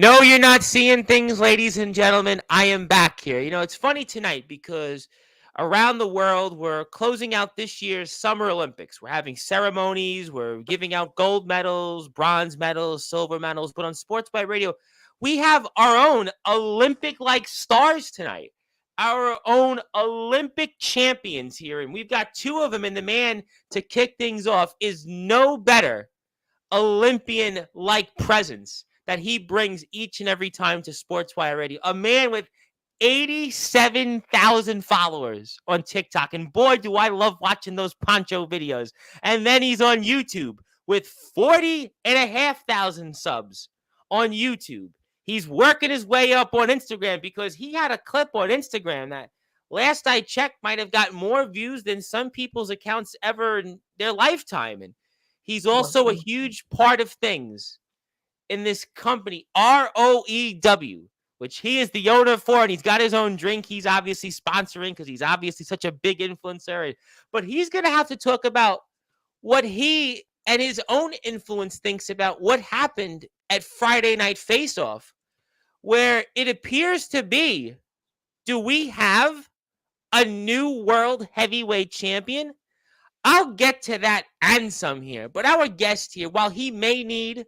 No, you're not seeing things, ladies and gentlemen. I am back here. It's funny tonight because around the world, we're closing out this year's Summer Olympics. We're having ceremonies, we're giving out gold medals, bronze medals, silver medals. But on Sports by Radio, we have our own Olympic like stars tonight, our own Olympic champions here. And we've got two of them. And the man to kick things off is no better Olympian like presence that he brings each and every time to Sportswire Radio. A man with 87,000 followers on TikTok. And boy, do I love watching those poncho videos. And then he's on YouTube with 40,500 subs on YouTube. He's working his way up on Instagram because he had a clip on Instagram that last I checked might have got more views than some people's accounts ever in their lifetime. And he's also a huge part of things in this company, ROEW, which he is the owner for, and he's got his own drink he's obviously sponsoring because he's obviously such a big influencer. But he's going to have to talk about what he and his own influence thinks about what happened at Friday Night Face-Off, where it appears to be, do we have a new world heavyweight champion? I'll get to that and some here, but our guest here, while he may need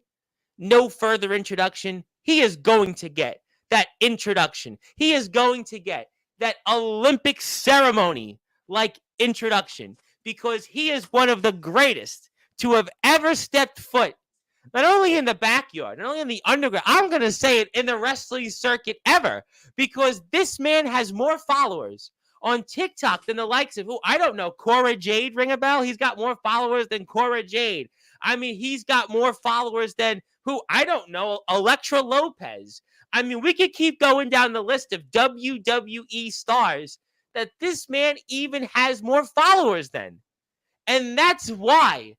no further introduction, he is going to get that introduction. He is going to get that Olympic ceremony like introduction because he is one of the greatest to have ever stepped foot, not only in the backyard, not only in the underground, I'm going to say it, in the wrestling circuit ever, because this man has more followers on TikTok than the likes of, I don't know, Cora Jade, ring a bell? He's got more followers than Cora Jade. I mean, he's got more followers than, I don't know, Elektra Lopez. I mean, we could keep going down the list of WWE stars that this man even has more followers than. And that's why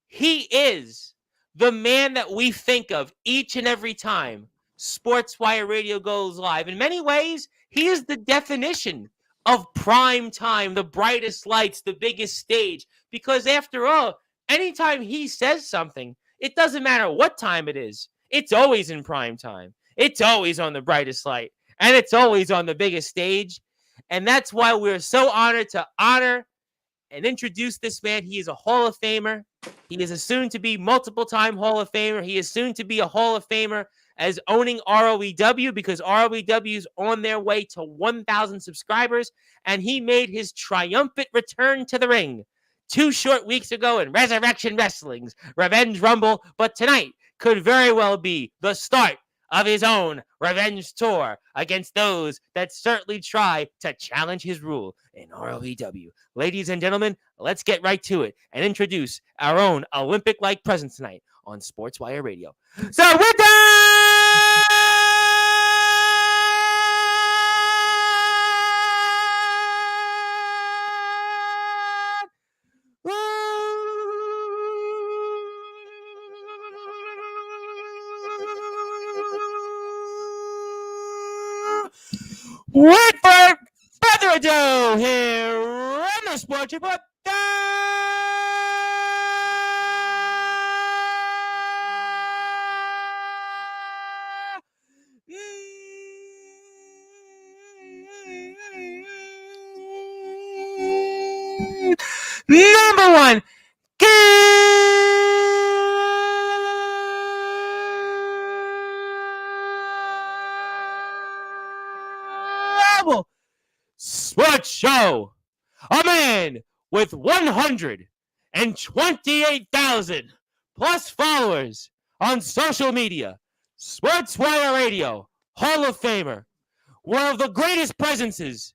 he is the man that we think of each and every time Sportswire Radio goes live. In many ways, he is the definition of prime time, the brightest lights, the biggest stage. Because after all, anytime he says something, it doesn't matter what time it is. It's always in prime time. It's always on the brightest light. And it's always on the biggest stage. And that's why we're so honored to honor and introduce this man. He is a Hall of Famer. He is a soon-to-be multiple-time Hall of Famer. He is soon to be a Hall of Famer as owning ROEW because ROEW is on their way to 1,000 subscribers, and he made his triumphant return to the ring 2 short weeks ago in Resurrection Wrestling's Revenge Rumble, but tonight could very well be the start of his own revenge tour against those that certainly try to challenge his rule in ROEW. Ladies and gentlemen, let's get right to it and introduce our own Olympic-like presence tonight on Sportswire Radio. So with that, without further ado, here on the Sports Report. Number one, Global Sports Show. A man with 128,000 plus followers on social media. Sportswire Radio, Hall of Famer. One of the greatest presences,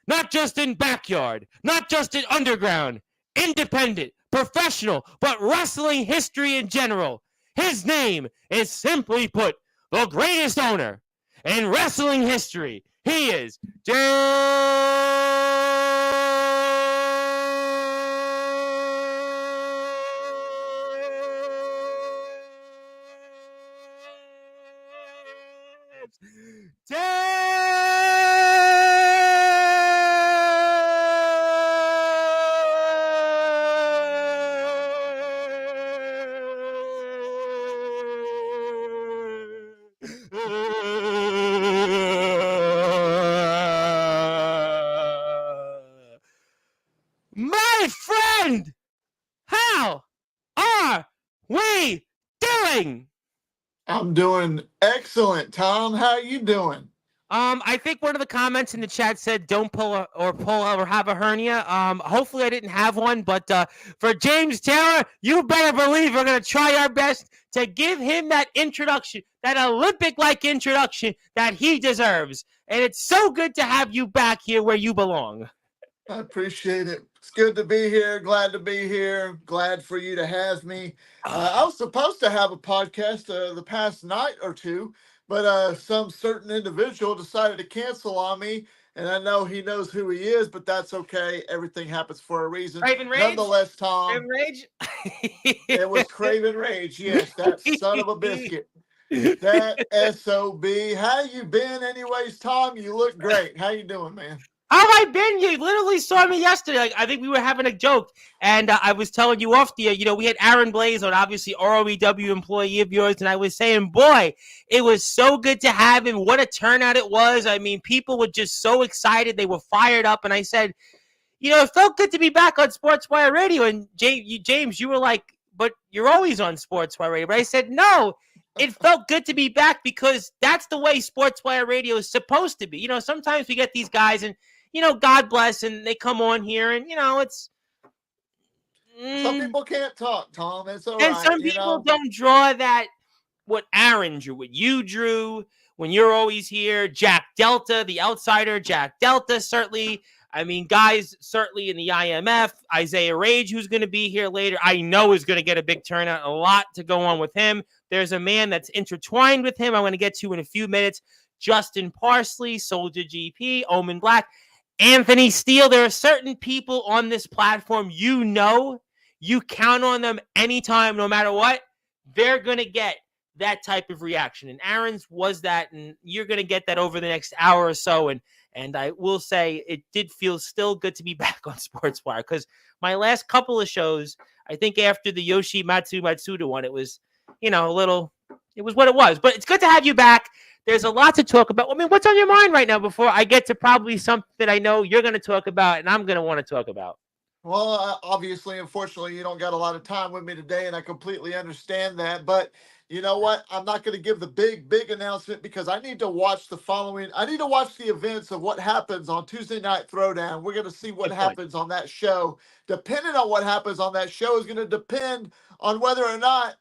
not just in backyard, not just in underground, independent, professional, but wrestling history in general. His name is, simply put, the greatest owner in wrestling history. He is doing excellent, Tom. How you doing? I think one of the comments in the chat said don't pull or have a hernia. Hopefully I didn't have one, but for James Taylor, you better believe we're gonna try our best to give him that introduction, that Olympic-like introduction that he deserves. And it's so good to have you back here where you belong. I appreciate it. It's good to be here. Glad to be here. Glad for you to have me. I was supposed to have a podcast the past night or two, but some certain individual decided to cancel on me. And I know he knows who he is, but that's okay. Everything happens for a reason. Raven Rage? Nonetheless, Tom, Raven Rage? it was Craven Rage. Yes, that son of a biscuit. That SOB. How you been anyways, Tom? You look great. How you doing, man? How have I been? You literally saw me yesterday. Like, I think we were having a joke, and I was telling you off the, we had Aaron Blaze on, obviously ROEW employee of yours, and I was saying, boy, it was so good to have him. What a turnout it was. I mean, people were just so excited. They were fired up, and I said, it felt good to be back on Sportswire Radio. And James, you were like, but you're always on Sportswire Radio. But I said, no. It felt good to be back because that's the way Sportswire Radio is supposed to be. Sometimes we get these guys and, God bless, and they come on here and, it's... Some people can't talk, Tom. It's all and right. Some people don't draw that, what Aaron drew, what you drew, when you're always here. Jack Delta, the outsider, Jack Delta, certainly. I mean, guys, certainly in the IMF, Isaiah Rage, who's going to be here later, I know is going to get a big turnout, a lot to go on with him. There's a man that's intertwined with him I'm going to get to in a few minutes. Justin Parsley, Soldier GP, Omen Black, Anthony Steele. There are certain people on this platform, you count on them anytime, no matter what, they're going to get that type of reaction. And Aaron's was that, and you're going to get that over the next hour or so. And I will say it did feel still good to be back on Sportswire because my last couple of shows, I think after the Yoshi Matsuda one, it was, it was what it was. But it's good to have you back. There's a lot to talk about. I mean, what's on your mind right now before I get to probably something that I know you're going to talk about and I'm going to want to talk about? Well, obviously, unfortunately, you don't got a lot of time with me today, and I completely understand that. But you know what? I'm not going to give the big announcement because I need to watch I need to watch the events of what happens on Tuesday Night Throwdown. We're going to see what happens on that show. Depending on what happens on that show is going to depend on whether or not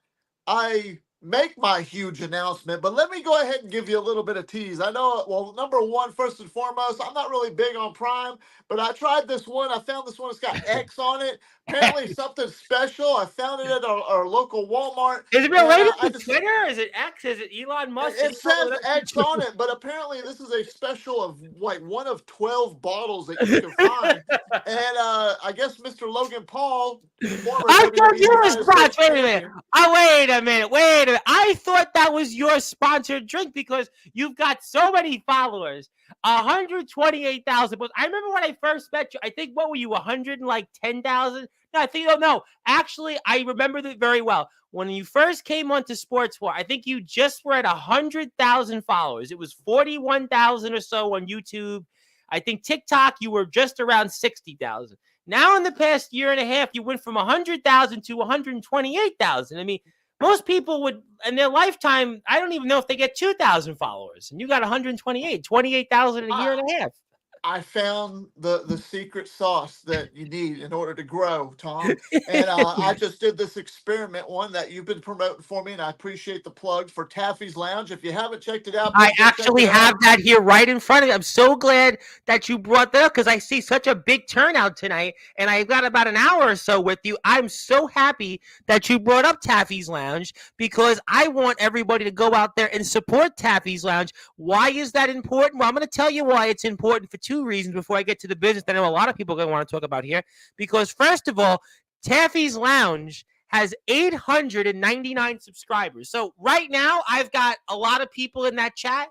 I make my huge announcement. But let me go ahead and give you a little bit of tease. I know, well, number one, first and foremost, I'm not really big on Prime, but I tried this one. I found this one. It's got X on it. Apparently something special. I found it at our local Walmart. Is it related to Twitter? Is it X? Is it Elon Musk? It says X on it, but apparently this is a special of like one of 12 bottles that you can find. And I guess Mr. Logan Paul, I thought you were sponsored. Wait a minute. Wait a minute. I thought that was your sponsored drink because you've got so many followers. 128,000. I remember when I first met you. I think, what were you, 110,000? No. Actually, I remember that very well. When you first came onto Sportswire, I think you just were at 100,000 followers. It was 41,000 or so on YouTube. I think TikTok, you were just around 60,000. Now, in the past year and a half, you went from 100,000 to 128,000. I mean, most people would, in their lifetime, I don't even know if they get 2,000 followers. And you got 28,000 in a year and a half. I found the secret sauce that you need in order to grow, Tom. And I just did this experiment, one that you've been promoting for me, and I appreciate the plug for Taffy's Lounge. If you haven't checked it out, I actually have that here right in front of me. I'm so glad that you brought that up because I see such a big turnout tonight, and I've got about an hour or so with you. I'm so happy that you brought up Taffy's Lounge because I want everybody to go out there and support Taffy's Lounge. Why is that important? Well, I'm going to tell you why it's important for two reasons before I get to the business that I know a lot of people are going to want to talk about here. Because first of all, Taffy's Lounge has 899 subscribers. So right now, I've got a lot of people in that chat.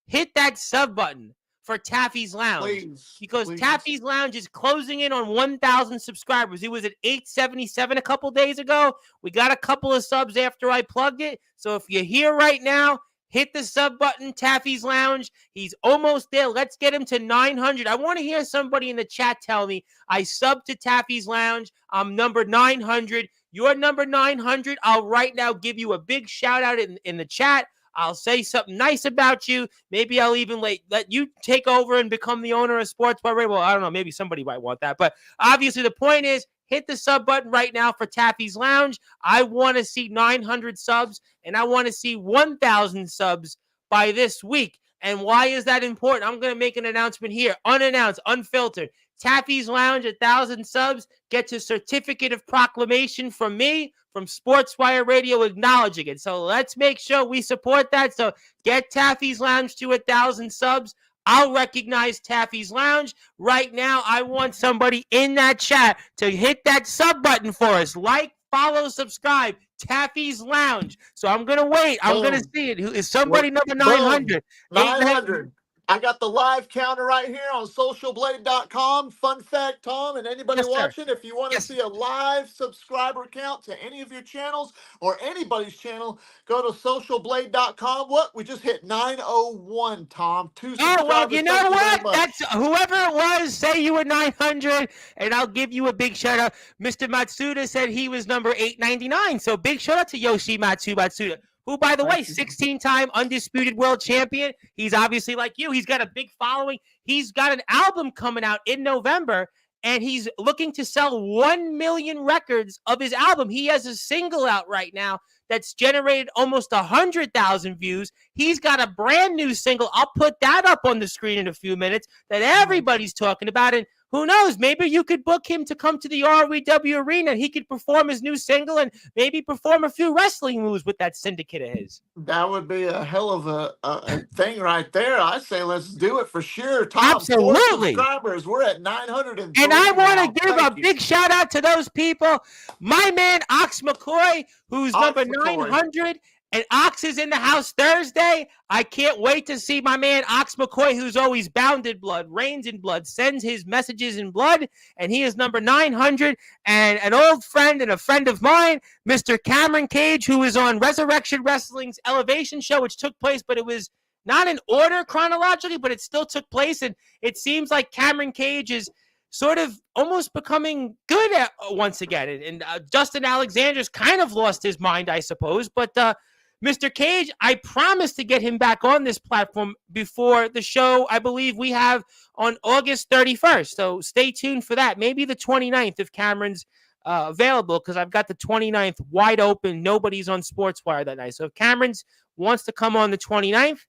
Hit that sub button for Taffy's Lounge. Please. Taffy's Lounge is closing in on 1,000 subscribers. It was at 877 a couple days ago. We got a couple of subs after I plugged it. So if you're here right now, hit the sub button, Taffy's Lounge. He's almost there. Let's get him to 900. I want to hear somebody in the chat tell me, I subbed to Taffy's Lounge. I'm number 900. You're number 900. I'll right now give you a big shout out in the chat. I'll say something nice about you. Maybe I'll even let you take over and become the owner of Sportswire. Well, I don't know. Maybe somebody might want that. But obviously, the point is, hit the sub button right now for Taffy's Lounge. I want to see 900 subs, and I want to see 1,000 subs by this week. And why is that important? I'm going to make an announcement here, unannounced, unfiltered. Taffy's Lounge, 1,000 subs, gets a certificate of proclamation from me, from Sportswire Radio, acknowledging it. So let's make sure we support that. So get Taffy's Lounge to 1,000 subs. I'll recognize Taffy's Lounge. Right now, I want somebody in that chat to hit that sub button for us. Like, follow, subscribe. Taffy's Lounge. So I'm going to wait. I'm going to see it. Is somebody number 900? 900. I got the live counter right here on socialblade.com. Fun fact, Tom, and anybody watching, if you want to see a live subscriber count to any of your channels or anybody's channel, go to socialblade.com. What? We just hit 901, Tom. 2 subscribers. Oh, well, you know what? That's whoever it was, say you were 900, and I'll give you a big shout out. Mr. Matsuda said he was number 899. So big shout out to Yoshi Matsuda. Who, by the way, 16-time undisputed world champion. He's obviously like you. He's got a big following. He's got an album coming out in November, and he's looking to sell 1 million records of his album. He has a single out right now that's generated almost 100,000 views. He's got a brand new single. I'll put that up on the screen in a few minutes that everybody's talking about. And who knows? Maybe you could book him to come to the ROW Arena. He could perform his new single and maybe perform a few wrestling moves with that syndicate of his. That would be a hell of a thing right there. I say let's do it for sure. Tom, absolutely. 4 subscribers. We're at 900. And I want to give a big shout out to those people. My man, Ox McCoy, who's number 900. And Ox is in the house Thursday. I can't wait to see my man Ox McCoy, who's always bound in blood, reigns in blood, sends his messages in blood, and he is number 900. And an old friend and a friend of mine, Mr. Cameron Cage, who is on Resurrection Wrestling's Elevation show, which took place, but it was not in order chronologically, but it still took place. And it seems like Cameron Cage is sort of almost becoming good at once again. And Justin Alexander's kind of lost his mind, I suppose, but Mr. Cage, I promise to get him back on this platform before the show I believe we have on August 31st. So stay tuned for that. Maybe the 29th if Cameron's available, because I've got the 29th wide open. Nobody's on Sportswire that night. So if Cameron's wants to come on the 29th,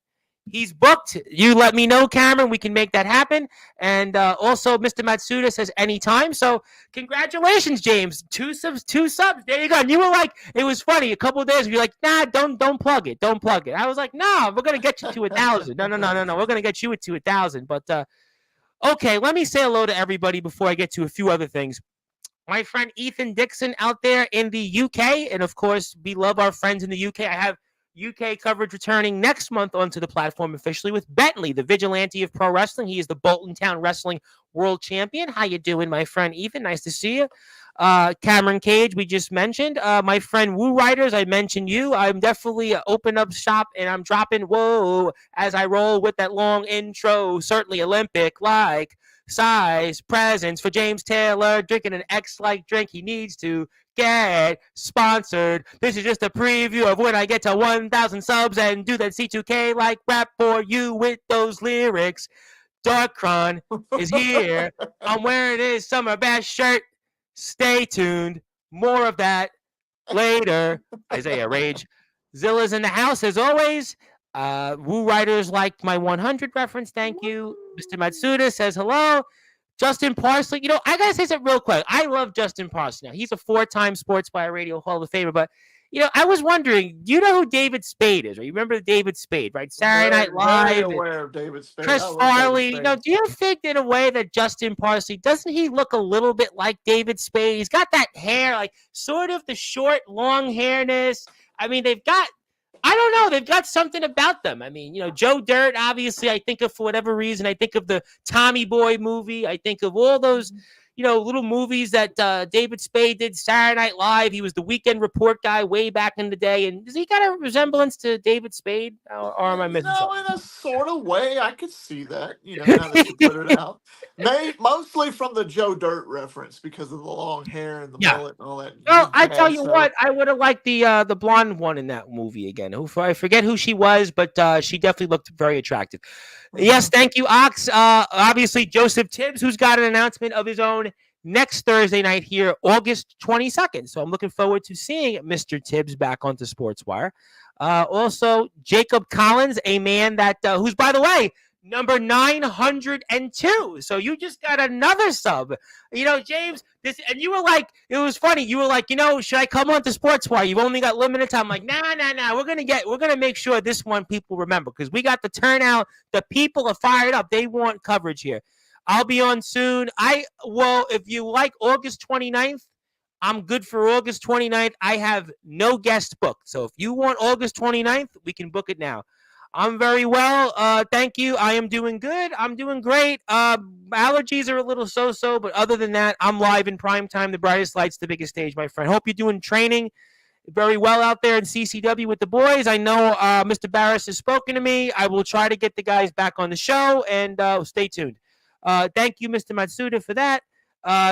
he's booked. You let me know, Cameron. We can make that happen. And also, Mr. Matsuda says anytime. So congratulations, James. Two subs. There you go. And you were like, it was funny. A couple of days, you're like, nah, don't plug it. Don't plug it. I was like, no, we're going to get you to 1,000. No. We're going to get you to 1,000. But, okay, let me say hello to everybody before I get to a few other things. My friend Ethan Dixon out there in the UK. And, of course, we love our friends in the UK. I have UK coverage returning next month onto the platform officially with Bentley, the vigilante of pro wrestling. He is the Bolton Town Wrestling World Champion. How you doing, my friend Ethan? Nice to see you. Cameron Cage, we just mentioned. My friend Woo Riders, I mentioned you. I'm definitely open up shop, and I'm dropping whoa as I roll with that long intro. Certainly Olympic-like size presents for James Taylor, drinking an X-like drink he needs to get sponsored. This is just a preview of when I get to 1,000 subs and do that C2K like rap for you with those lyrics. Darkron is here. I'm wearing his summer bash shirt. Stay tuned. More of that later. Isaiah Rage. Zilla's in the house as always. Woo Riders liked my 100 reference. Thank you. Mr. Matsuda says hello. Justin Parsley, I got to say something real quick. I love Justin Parsley. Now, he's a 4-time Sportswire Radio Hall of Famer, but, I was wondering, you know who David Spade is, right? You remember David Spade, right? Saturday Night Live. Very aware of David Spade. Chris Farley. Do you think in a way that Justin Parsley, doesn't he look a little bit like David Spade? He's got that hair, like sort of the short, long hairness. I mean, I don't know. They've got something about them. I mean, Joe Dirt, obviously, I think of, for whatever reason, I think of the Tommy Boy movie. I think of all those, little movies that David Spade did, Saturday Night Live. He was the Weekend Report guy way back in the day. And does he got a resemblance to David Spade? Or am I missing something? In a sort of way, I could see that. Now that you put it out, mostly from the Joe Dirt reference because of the long hair and the Yeah. mullet and all that. Well, I tell jazz you stuff. what, I would have liked the blonde one in that movie again. I forget who she was, but she definitely looked very attractive. Yes, thank you, Ox. Obviously, Joseph Tibbs, who's got an announcement of his own next Thursday night here, August 22nd. So I'm looking forward to seeing Mr. Tibbs back onto Sportswire. Also, Jacob Collins, a man that who's, by the way, number 902. So you just got another sub. James, and you were like, it was funny. You were like, should I come on to Sportswire? You've only got limited time. I'm like, nah. We're gonna make sure this one people remember because we got the turnout. The people are fired up. They want coverage here. I'll be on soon. If you like August 29th, I'm good for August 29th. I have no guest booked. So if you want August 29th, we can book it now. I'm very well. Thank you. I am doing good. I'm doing great. Allergies are a little so-so, but other than that, I'm live in prime time. The brightest lights, the biggest stage, my friend. Hope you're doing training very well out there in CCW with the boys. I know Mr. Barris has spoken to me. I will try to get the guys back on the show, and stay tuned. Thank you, Mr. Matsuda, for that.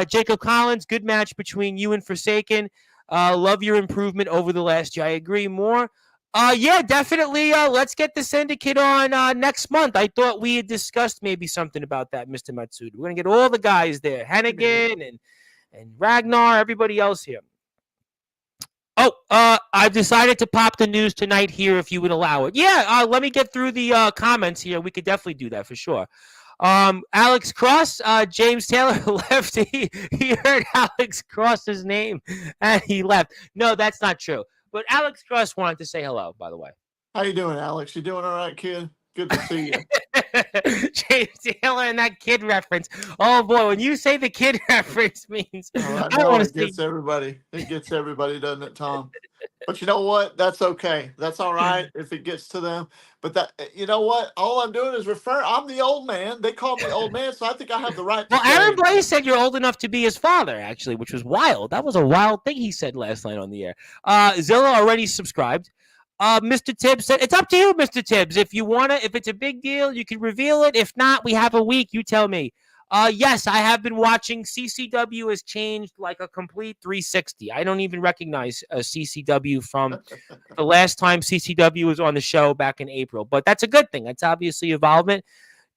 Jacob Collins, good match between you and Forsaken. Love your improvement over the last year. I agree more. Yeah, definitely. Let's get the syndicate on next month. I thought we had discussed maybe something about that, Mr. Matsuda. We're gonna get all the guys there, Hennigan and Ragnar, everybody else here. Oh, I've decided to pop the news tonight here, if you would allow it. Yeah, let me get through the comments here. We could definitely do that for sure. Alex Cross, James Taylor left. He heard Alex Cross's name and he left. No, that's not true. But Alex Cross wanted to say hello, by the way. How you doing, Alex? You doing all right, kid? Good to see you. James Taylor and that kid reference. Oh boy, when you say the kid reference means I know it gets everybody. It gets everybody, doesn't it, Tom? But you know what? That's okay. That's all right if it gets to them. But you know what? All I'm doing is I'm the old man. They call me old man, so I think I have the right to say. Aaron Blaze said you're old enough to be his father, actually, which was wild. That was a wild thing he said last night on the air. Zilla already subscribed. Mr. Tibbs said, it's up to you, Mr. Tibbs. If you want to, if it's a big deal, you can reveal it. If not, we have a week. You tell me. Yes, I have been watching. CCW has changed like a complete 360. I don't even recognize CCW from the last time CCW was on the show back in April. But that's a good thing. That's obviously evolvement.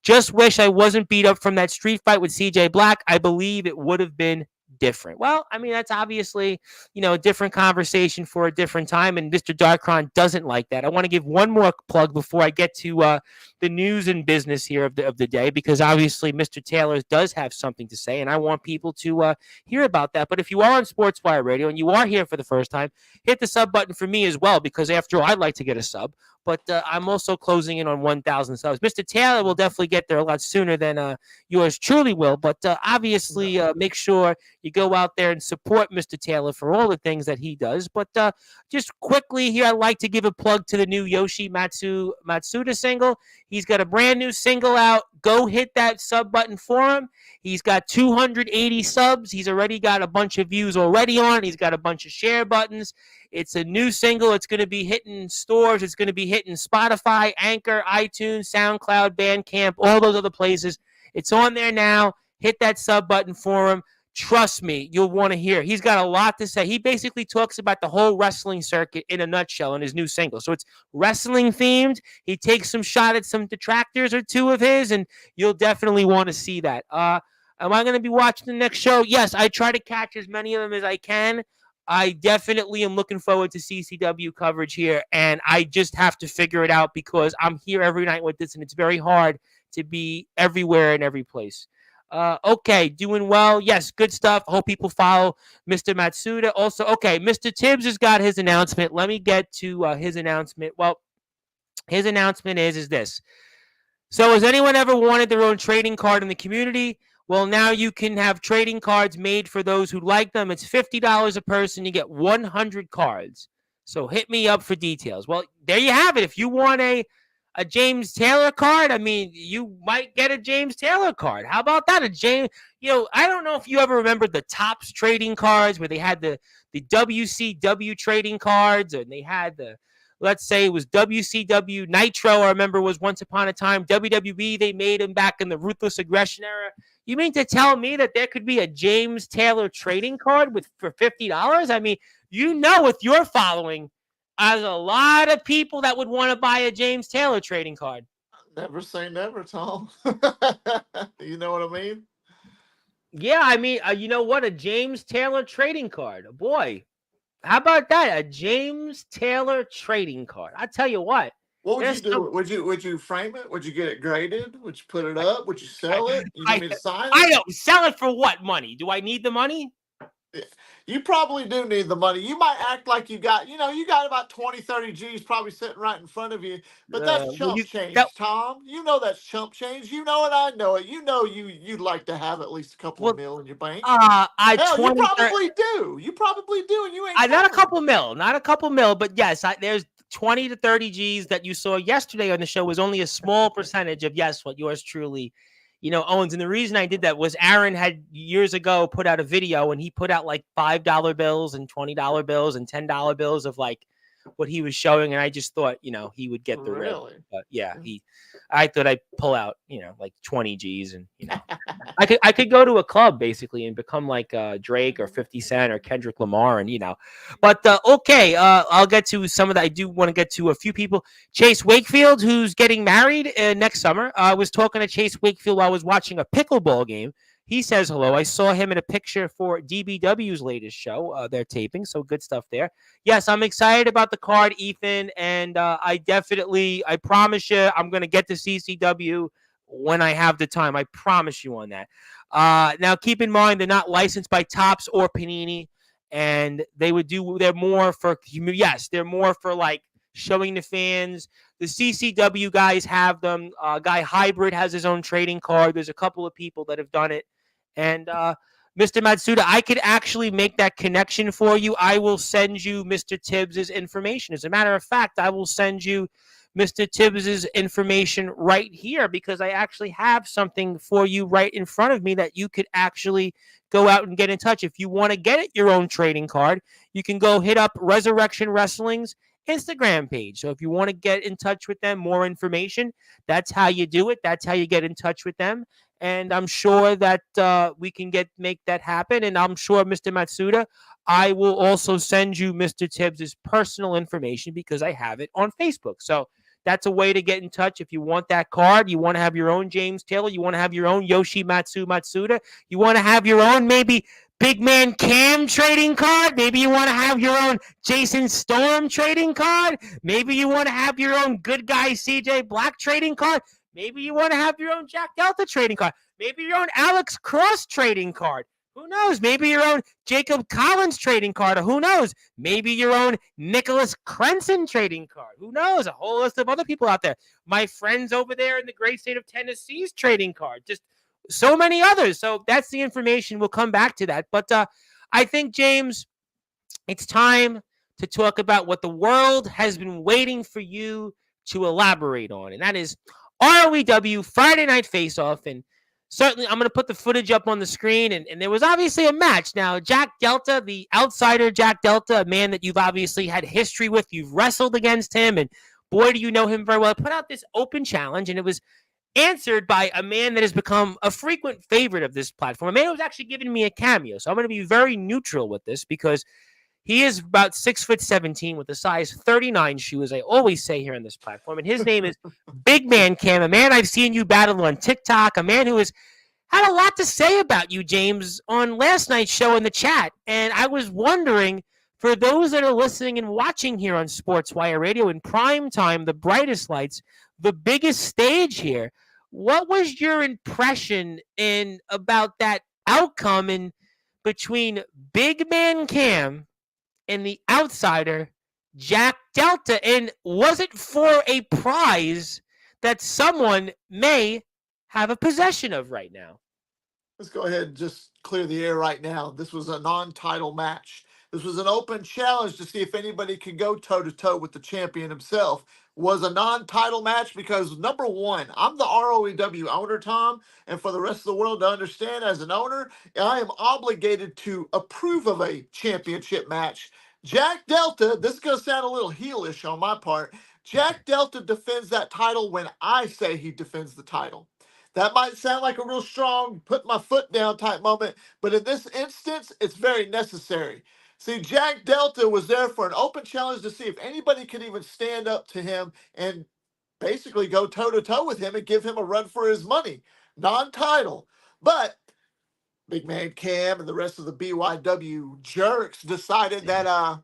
Just wish I wasn't beat up from that street fight with CJ Black. I believe it would have been different. Well, I mean, that's obviously, a different conversation for a different time, and Mr. Darkron doesn't like that. I want to give one more plug before I get to the news and business here of the day, because obviously Mr. Taylor does have something to say, and I want people to hear about that. But if you are on Sportswire Radio and you are here for the first time, hit the sub button for me as well, because after all, I'd like to get a sub. But I'm also closing in on 1,000 subs. Mr. Taylor will definitely get there a lot sooner than yours truly will. But obviously, make sure you go out there and support Mr. Taylor for all the things that he does. But just quickly here, I'd like to give a plug to the new Yoshi Matsuda single. He's got a brand new single out. Go hit that sub button for him. He's got 280 subs. He's already got a bunch of views already on it. He's got a bunch of share buttons. It's a new single. It's going to be hitting stores. It's going to be hitting Spotify, Anchor, iTunes, SoundCloud, Bandcamp, all those other places. It's on there now. Hit that sub button for him. Trust me, you'll want to hear. He's got a lot to say. He basically talks about the whole wrestling circuit in a nutshell in his new single. So it's wrestling themed. He takes some shot at some detractors or two of his, and you'll definitely want to see that. Am I going to be watching the next show? Yes, I try to catch as many of them as I can. I definitely am looking forward to CCW coverage here, and I just have to figure it out because I'm here every night with this, and it's very hard to be everywhere and every place. Okay, doing well. Yes, good stuff. Hope people follow Mr. Matsuda. Also, okay, Mr. Tibbs has got his announcement. Let me get to his announcement. Well, his announcement is this. So has anyone ever wanted their own trading card in the community? Well, now you can have trading cards made for those who like them. It's $50 a person. You get 100 cards. So hit me up for details. Well, there you have it. If you want a a James Taylor card. I mean, you might get a James Taylor card. How about that? A James, I don't know if you ever remember the Topps trading cards where they had the WCW trading cards, and they had let's say it was WCW Nitro. I remember was once upon a time WWE. They made him back in the Ruthless Aggression era. You mean to tell me that there could be a James Taylor trading card for $50? I mean, with your following, there's a lot of people that would want to buy a James Taylor trading card. Never say never, Tom. You know what I mean? Yeah, I mean, you know what? A James Taylor trading card. Boy, how about that? A James Taylor trading card. I tell you what. What would you do? Would you frame it? Would you get it graded? Would you put it up? Would you sell it? You need me to sign it? I don't sell it for what money? Do I need the money? You probably do need the money. You might act like you got about 20, 30 G's probably sitting right in front of you. But that's chump change, Tom. You know that's chump change. You know it, I know it. You know you'd like to have at least a couple of mil in your bank. You probably do. You probably do, and you ain't not a couple mil, but yes, there's 20 to 30 G's that you saw yesterday on the show was only a small percentage of what yours truly owns. And the reason I did that was Aaron had years ago put out a video, and he put out like $5 bills and $20 bills and $10 bills of like what he was showing. And I just thought, he would get the really? Rim. But yeah, I thought I'd pull out, like 20 G's and, I could go to a club basically and become like Drake or 50 Cent or Kendrick Lamar and, but okay. I'll get to some of that. I do want to get to a few people. Chase Wakefield, who's getting married next summer. I was talking to Chase Wakefield while I was watching a pickleball game. He says hello. I saw him in a picture for DBW's latest show. They're taping, so good stuff there. Yes, I'm excited about the card, Ethan, and I promise you, I'm going to get to CCW when I have the time. I promise you on that. Now, keep in mind, they're not licensed by Topps or Panini, and they're more for like showing the fans. The CCW guys have them. Guy Hybrid has his own trading card. There's a couple of people that have done it. And Mr. Matsuda, I could actually make that connection for you. I will send you Mr. Tibbs' information. As a matter of fact, I will send you Mr. Tibbs' information right here because I actually have something for you right in front of me that you could actually go out and get in touch. If you want to get your own trading card, you can go hit up Resurrection Wrestling's Instagram page. So if you want to get in touch with them, more information, that's how you do it. That's how you get in touch with them. And I'm sure that we can make that happen. And I'm sure, Mr. Matsuda, I will also send you Mr. Tibbs' personal information because I have it on Facebook. So that's a way to get in touch. If you want that card, you want to have your own James Taylor, you want to have your own Yoshi Matsuda, you want to have your own maybe Big Man Cam trading card. Maybe you want to have your own Jason Storm trading card. Maybe you want to have your own Good Guy CJ Black trading card. Maybe you want to have your own Jack Delta trading card. Maybe your own Alex Cross trading card. Who knows? Maybe your own Jacob Collins trading card. Or who knows? Maybe your own Nicholas Crenson trading card. Who knows? A whole list of other people out there. My friends over there in the great state of Tennessee's trading card. Just so many others. So that's the information. We'll come back to that. But I think, James, it's time to talk about what the world has been waiting for you to elaborate on. And that is ROEW Friday Night Face-Off. And certainly I'm going to put the footage up on the screen. And there was obviously a match. Now, Jack Delta, the outsider Jack Delta, a man that you've obviously had history with. You've wrestled against him. And boy, do you know him very well. Put out this open challenge. And it was answered by a man that has become a frequent favorite of this platform. A man who's actually given me a cameo. So I'm going to be very neutral with this because he is about 6'17" with a size 39 shoe, as I always say here on this platform. And his name is Big Man Cam, a man I've seen you battle on TikTok, a man who has had a lot to say about you, James, on last night's show in the chat. And I was wondering, for those that are listening and watching here on Sportswire Radio in prime time, the brightest lights, the biggest stage here, what was your impression about that outcome in between Big Man Cam and the outsider, Jack Delta? And was it for a prize that someone may have a possession of right now? Let's go ahead and just clear the air right now. This was a non-title match. This was an open challenge to see if anybody could go toe-to-toe with the champion himself. was a non-title match because number one, I'm the ROEW owner, Tom, and for the rest of the world to understand, as an owner, I am obligated to approve of a championship match. Jack Delta, this is going to sound a little heelish on my part. Jack Delta defends that title when I say he defends the title. That might sound like a real strong, put my foot down type moment, but in this instance, it's very necessary. See, Jack Delta was there for an open challenge to see if anybody could even stand up to him and basically go toe to toe with him and give him a run for his money. Non title. But Big Man Cam and the rest of the BYW jerks decided that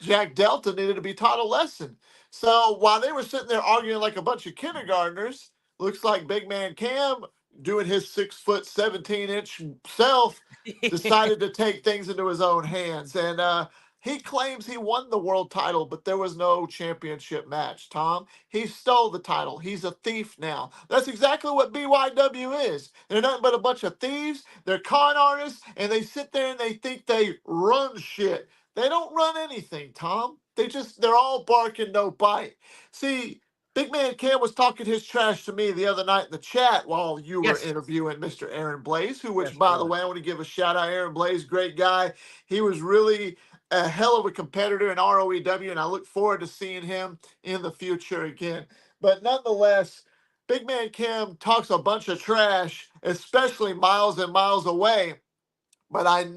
Jack Delta needed to be taught a lesson. So while they were sitting there arguing like a bunch of kindergartners, looks like Big Man Cam, doing his 6 foot 17-inch self, decided to take things into his own hands. And he claims he won the world title, but there was no championship match, Tom. He stole the title. He's a thief now. That's exactly what BYW is. They're nothing but a bunch of thieves. They're con artists, and they sit there and they think they run shit. They don't run anything, Tom. They're all bark and no bite. See, Big Man Cam was talking his trash to me the other night in the chat while you were Yes. interviewing Mr. Aaron Blaze, who, which, Yes, by the sure. way, I want to give a shout out. Aaron Blaze, great guy. He was really a hell of a competitor in ROEW, and I look forward to seeing him in the future again. But nonetheless, Big Man Cam talks a bunch of trash, especially miles and miles away. But you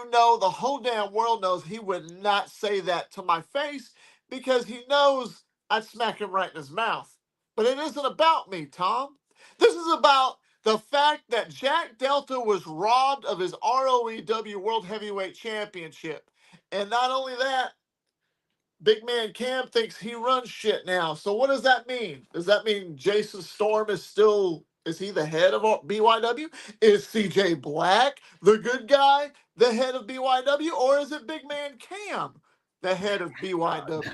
know, the whole damn world knows he would not say that to my face because he knows I'd smack him right in his mouth. But it isn't about me, Tom. This is about the fact that Jack Delta was robbed of his ROEW World Heavyweight Championship. And not only that, Big Man Cam thinks he runs shit now. So what does that mean? Does that mean Jason Storm is he the head of BYW? Is CJ Black the good guy, the head of BYW? Or is it Big Man Cam, the head of BYW?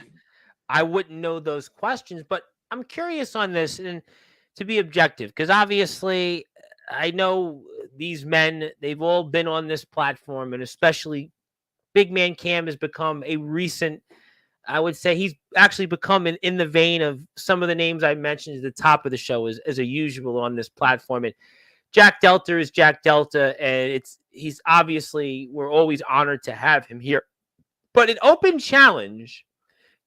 I wouldn't know those questions, but I'm curious on this and to be objective because obviously I know these men, they've all been on this platform, and especially Big Man Cam has become a recent, I would say he's actually become in the vein of some of the names I mentioned at the top of the show as a usual on this platform. And Jack Delta is Jack Delta, and he's obviously, we're always honored to have him here. But an open challenge,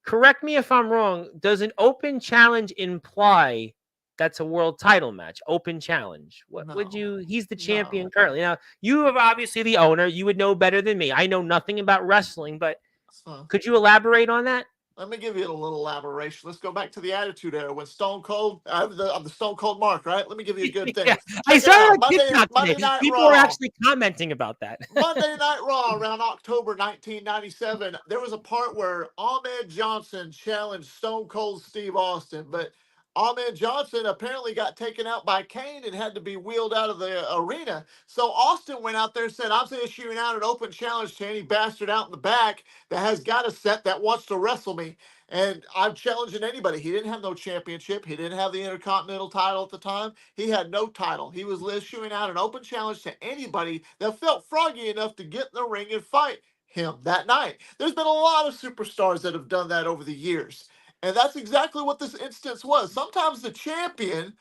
correct me if I'm wrong, does an open challenge imply that's a world title match? Open challenge. What would No, you? He's the no. champion currently. Now, you are obviously the owner. You would know better than me. I know nothing about wrestling, but So, could you elaborate on that? let me give you a little elaboration. Let's go back to the Attitude Era when Stone Cold, I'm the Stone Cold Mark, right? Let me give you a good thing. Yeah, I Check it saw it out. on TikTok today. Monday Night People were Raw. actually commenting about that. Monday Night Raw around October 1997. There was a part where Ahmed Johnson challenged Stone Cold Steve Austin, but Ahmed Johnson apparently got taken out by Kane and had to be wheeled out of the arena. So Austin went out there and said, I'm issuing out an open challenge to any bastard out in the back that has got a set that wants to wrestle me. And I'm challenging anybody. He didn't have no championship. He didn't have the Intercontinental title at the time. He had no title. He was issuing out an open challenge to anybody that felt froggy enough to get in the ring and fight him that night. There's been a lot of superstars that have done that over the years. And that's exactly what this instance was. Sometimes the champion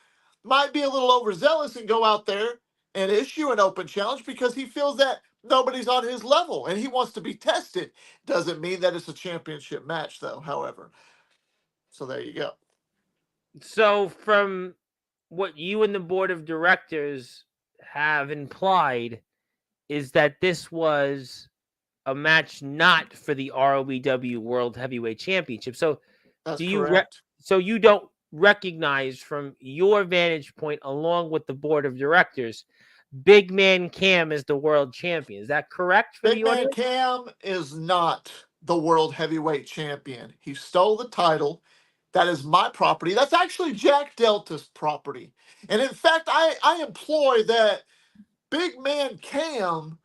might be a little overzealous and go out there and issue an open challenge because he feels that nobody's on his level and he wants to be tested. Doesn't mean that it's a championship match, though, however. So there you go. So, from what you and the board of directors have implied, is that this was a match not for the ROEW World Heavyweight Championship. So, That's do correct. so you don't recognize from your vantage point, along with the board of directors, Big Man Cam is the world champion. Is that correct for Big the Man audience? Cam is not the world heavyweight champion. He stole the title. That is my property. That's actually Jack Delta's property. And in fact, I employ that Big Man Cam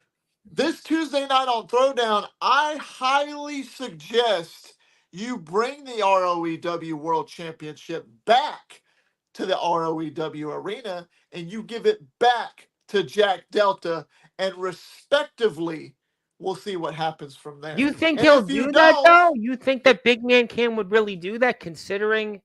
this Tuesday night on Throwdown. I highly suggest you bring the ROEW World Championship back to the ROEW arena and you give it back to Jack Delta and respectively we'll see what happens from there. You think And he'll if you do that don't, though? You think that Big Man Cam would really do that, considering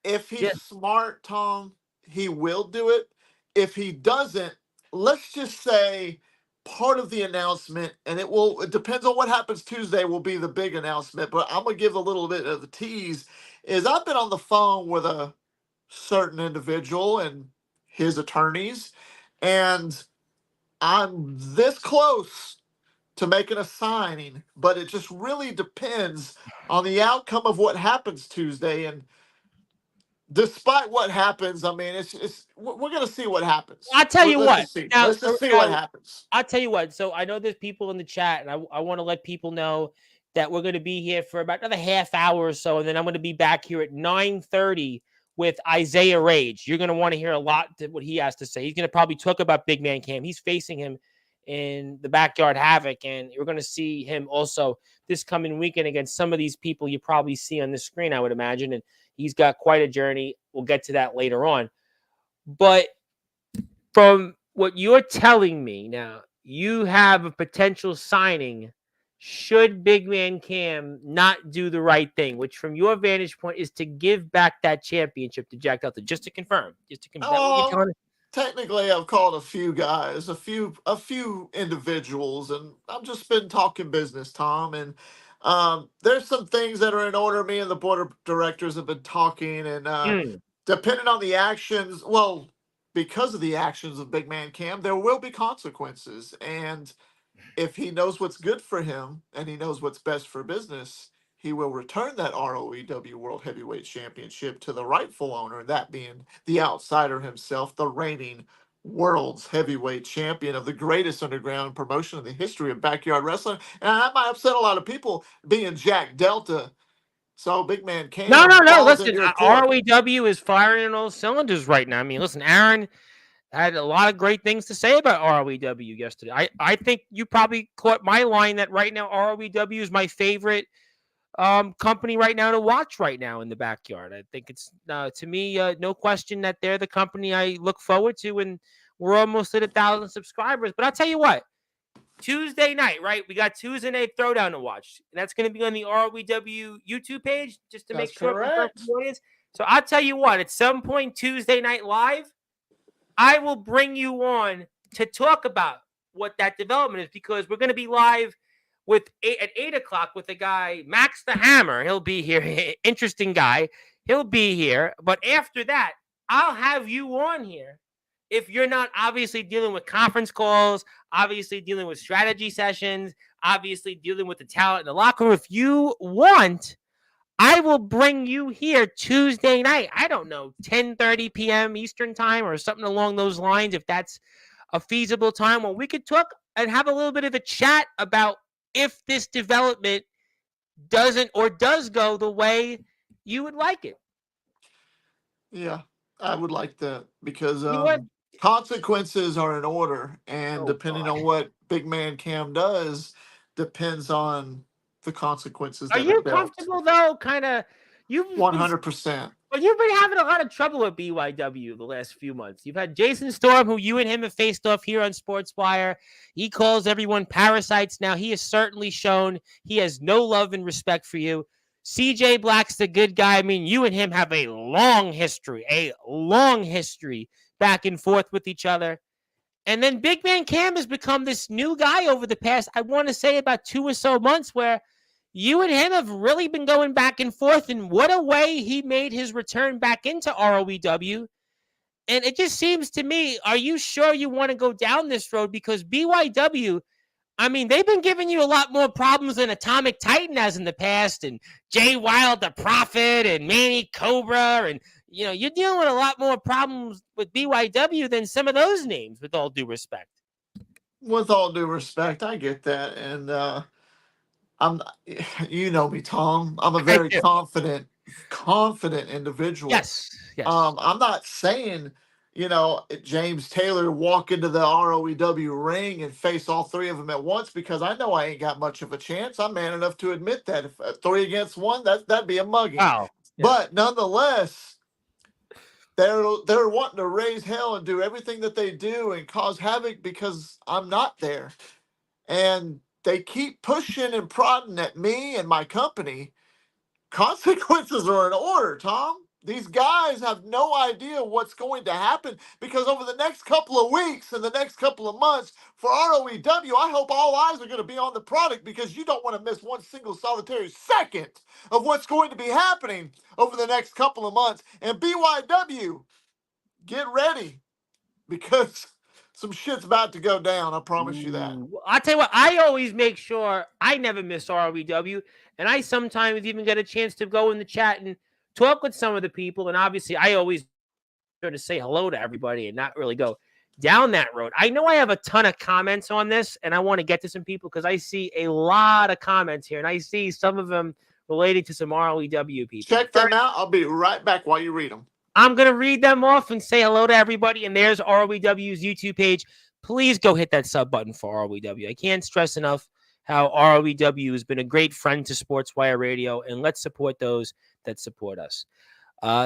if he's just smart, Tom, he will do it. If he doesn't, let's just say part of the announcement, and it depends on what happens Tuesday, will be the big announcement. But I'm gonna give a little bit of the tease. Is I've been on the phone with a certain individual and his attorneys, and I'm this close to making a signing, but it just really depends on the outcome of what happens Tuesday. And despite what happens, I mean, it's we're gonna see what happens. I'll tell you Let's what. just see. Now, Let's just see what happens. I'll tell you what. So I know there's people in the chat, and I want to let people know that we're going to be here for about another half hour or so, and then I'm going to be back here at 9:30 with Isaiah Rage. You're going to want to hear a lot to what he has to say. He's going to probably talk about Big Man Cam. He's facing him in the Backyard Havoc, and we're going to see him also this coming weekend against some of these people you probably see on the screen, I would imagine. And he's got quite a journey. We'll get to that later on. But from what you're telling me now, you have a potential signing should Big Man Cam not do the right thing, which from your vantage point is to give back that championship to Jack Delta. Just to confirm. Is that what you're Oh, telling us? technically, I've called a few guys, a few individuals, and I've just been talking business, Tom. And there's some things that are in order. Me and the board of directors have been talking, and Mm. depending on the actions, well, because of the actions of Big Man Cam, there will be consequences. And if he knows what's good for him and he knows what's best for business, he will return that ROEW World Heavyweight Championship to the rightful owner, that being the outsider himself, the reigning world's heavyweight champion of the greatest underground promotion in the history of backyard wrestling. And that might upset a lot of people, being Jack Delta. So, Big Man No, Cam, no, no. balls in Listen, your court. ROEW is firing on all cylinders right now. I mean, listen, Aaron had a lot of great things to say about ROEW yesterday. I think you probably caught my line that right now ROEW is my favorite company right now to watch right now in the backyard. I think it's to me no question that they're the company I look forward to, and we're almost at 1,000 subscribers. But I'll tell you what, Tuesday night, right? We got Tuesday night throwdown to watch. That's going to be on the ROEW YouTube page, just to make That's sure confirm for correct. the audience. So I'll tell you what, at some point Tuesday night live, I will bring you on to talk about what that development is, because we're going to be live at 8 o'clock with the guy Max the Hammer. He'll be here. Interesting guy. He'll be here. But after that, I'll have you on here. If you're not obviously dealing with conference calls, obviously dealing with strategy sessions, obviously dealing with the talent in the locker room, if you want, I will bring you here Tuesday night. I don't know, 10:30 p.m. Eastern time or something along those lines, if that's a feasible time when we could talk and have a little bit of a chat about if this development doesn't or does go the way you would like it. Yeah, I would like that because You would? consequences are in order, and Oh, depending God. on what Big Man Cam does, depends on the consequences Are that are you dealt. comfortable, though? Kind of, you've been 100%. Well, you've been having a lot of trouble with BYW the last few months. You've had Jason Storm, who you and him have faced off here on Sportswire. He calls everyone parasites now. He has certainly shown he has no love and respect for you. CJ Black's the good guy. I mean, you and him have a long history back and forth with each other. And then Big Man Cam has become this new guy over the past, I want to say, about 2 or so months, where you and him have really been going back and forth. And what a way he made his return back into ROEW. And it just seems to me, are you sure you want to go down this road? Because BYW, I mean, they've been giving you a lot more problems than Atomic Titan has in the past, and Jay Wild the Prophet, and Manny Cobra, and you're dealing with a lot more problems with BYW than some of those names, with all due respect. With all due respect, I get that, and I'm, you know me, Tom. I'm a I very do. confident individual. Yes, yes. I'm not saying, James Taylor walk into the ROEW ring and face all three of them at once, because I know I ain't got much of a chance. I'm man enough to admit that. If 3 against 1, that'd be a mugging. Wow. Yeah. But nonetheless, they're wanting to raise hell and do everything that they do and cause havoc because I'm not there. And they keep pushing and prodding at me and my company, consequences are in order, Tom. These guys have no idea what's going to happen because over the next couple of weeks and the next couple of months for ROEW, I hope all eyes are going to be on the product because you don't want to miss one single solitary second of what's going to be happening over the next couple of months. And BYW, get ready because some shit's about to go down. I promise you that. Ooh, I'll tell you what, I always make sure I never miss ROEW, and I sometimes even get a chance to go in the chat and talk with some of the people. And obviously, I always sort of say hello to everybody and not really go down that road. I know I have a ton of comments on this, and I want to get to some people because I see a lot of comments here, and I see some of them related to some ROEW people. Check them out. I'll be right back while you read them. I'm going to read them off and say hello to everybody. And there's ROEW's YouTube page. Please go hit that sub button for ROEW. I can't stress enough how ROEW has been a great friend to Sportswire Radio, and let's support those that support us.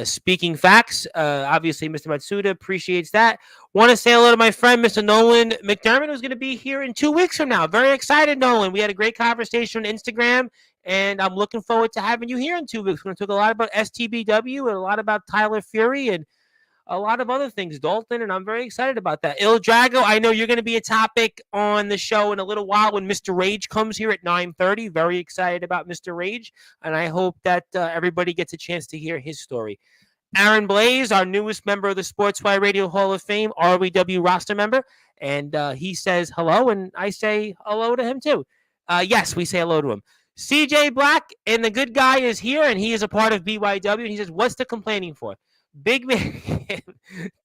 Speaking facts, obviously, Mr. Matsuda appreciates that. Want to say hello to my friend, Mr. Nolan McDermott, who's going to be here in 2 weeks from now. Very excited, Nolan. We had a great conversation on Instagram, and I'm looking forward to having you here in 2 weeks. We're going to talk a lot about STBW and a lot about Tyler Fury and a lot of other things, Dalton, and I'm very excited about that. Il Drago, I know you're going to be a topic on the show in a little while when Mr. Rage comes here at 9:30. Very excited about Mr. Rage, and I hope that everybody gets a chance to hear his story. Aaron Blaze, our newest member of the Sportswire Radio Hall of Fame, ROEW roster member, and he says hello, and I say hello to him too. Yes, we say hello to him. CJ Black, and the good guy is here, and he is a part of BYW, and he says, what's the complaining for? Big Man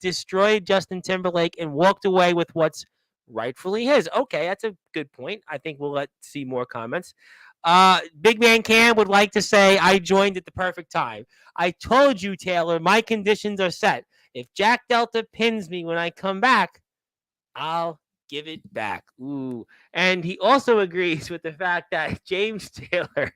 destroyed Justin Timberlake and walked away with what's rightfully his. Okay, that's a good point. I think we'll see more comments. Big Man Cam would like to say, I joined at the perfect time. I told you, Taylor, my conditions are set. If Jack Delta pins me when I come back, I'll give it back. Ooh. And he also agrees with the fact that James Taylor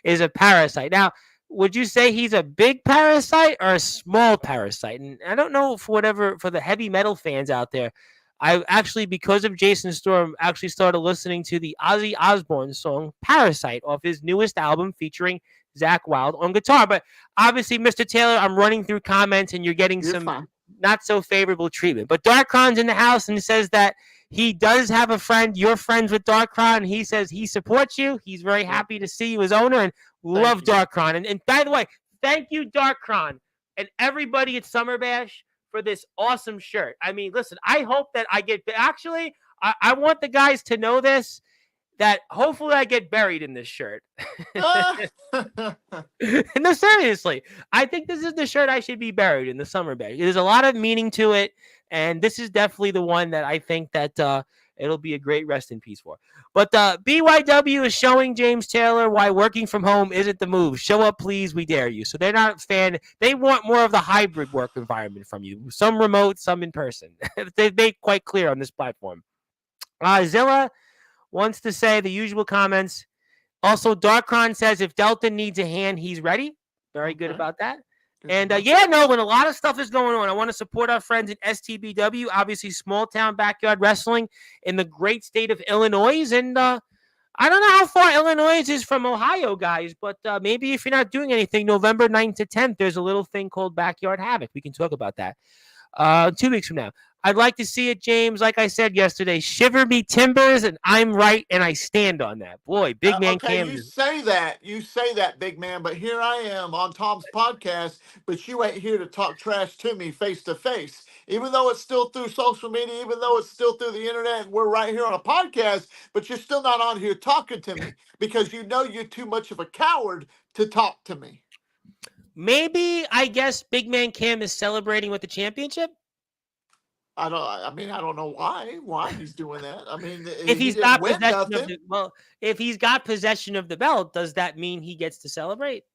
is a parasite. Now, would you say he's a big parasite or a small parasite? And I don't know for the heavy metal fans out there, I actually, because of Jason Storm, actually started listening to the Ozzy Osbourne song Parasite off his newest album featuring Zakk Wylde on guitar. But obviously, Mr. Taylor, I'm running through comments and you're getting some not so favorable treatment. But Darkron's in the house and says that he does have a friend. You're friends with Darkron. And he says he supports you. He's very happy to see you as owner and love Darkron. And by the way, thank you, Darkron, and everybody at Summer Bash for this awesome shirt. I mean, listen, I hope that I get – actually, I want the guys to know this, that hopefully I get buried in this shirt. No, seriously. I think this is the shirt I should be buried in, the Summer Bash. There's a lot of meaning to it, and this is definitely the one that I think that it'll be a great rest in peace for. But BYW is showing James Taylor why working from home isn't the move. Show up, please. We dare you. So they're not a fan. They want more of the hybrid work environment from you. Some remote, some in person. They've made quite clear on this platform. Zilla wants to say the usual comments. Also, Darkron says if Delta needs a hand, he's ready. Very good about that. And when a lot of stuff is going on. I want to support our friends at STBW, obviously small town backyard wrestling in the great state of Illinois. And I don't know how far Illinois is from Ohio, guys, but maybe if you're not doing anything, November 9th to 10th, there's a little thing called Backyard Havoc. We can talk about that 2 weeks from now. I'd like to see it, James. Like I said yesterday, shiver me timbers, and I'm right, and I stand on that. Boy, Big Man Cam. You say that, Big Man, but here I am on Tom's podcast, but you ain't here to talk trash to me face to face. Even though it's still through social media, even though it's still through the internet, and we're right here on a podcast, but you're still not on here talking to me because you know you're too much of a coward to talk to me. Maybe, I guess, Big Man Cam is celebrating with the championship. I don't know why he's doing that. I mean, if he's got possession if he's got possession of the belt, does that mean he gets to celebrate?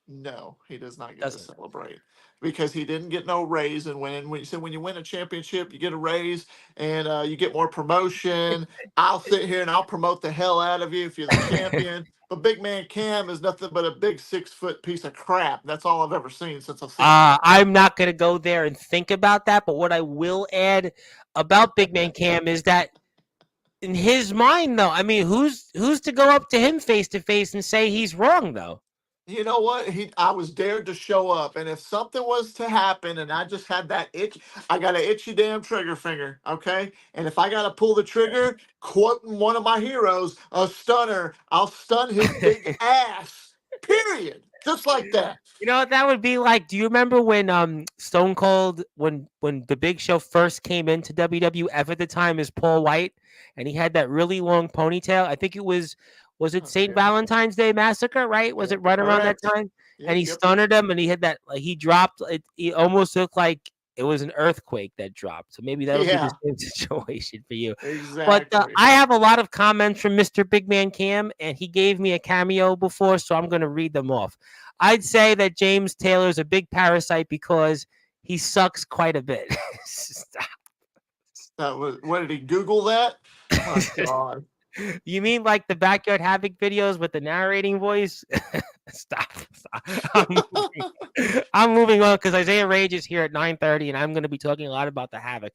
No, he does not get to celebrate because he didn't get no raise. And when you win a championship, you get a raise and you get more promotion. I'll sit here and I'll promote the hell out of you if you're the champion. But Big Man Cam is nothing but a big 6-foot piece of crap. That's all I've ever seen since I've seen him. I'm not going to go there and think about that. But what I will add about Big Man Cam is that in his mind, though, I mean, who's to go up to him face to face and say he's wrong, though? You know what? I was dared to show up, and if something was to happen, and I just had that itch, I got an itchy damn trigger finger, okay? And if I gotta pull the trigger, quoting one of my heroes, a stunner, I'll stun his big ass. Period. Just like that. You know what that would be like? Do you remember when Stone Cold when the Big Show first came into WWF at the time as Paul White and he had that really long ponytail? I think was it Oh, St. yeah. Valentine's Day Massacre, right? Was Yeah. it right around that Correct. time? And Yep. he Yep. Yep. stunned him and he had that like he dropped it, he almost looked like it was an earthquake that dropped. So maybe that would be the Yeah. same situation for you. But Exactly. I have a lot of comments from Mr. Big Man Cam, and he gave me a cameo before, so I'm going to read them off. I'd say that James Taylor's a big parasite because he sucks quite a bit. Stop. That was. What did he Google that? My God. You mean like the Backyard Havoc videos with the narrating voice? Stop. I'm moving on because Isaiah Rage is here at 9:30, and I'm going to be talking a lot about the Havoc.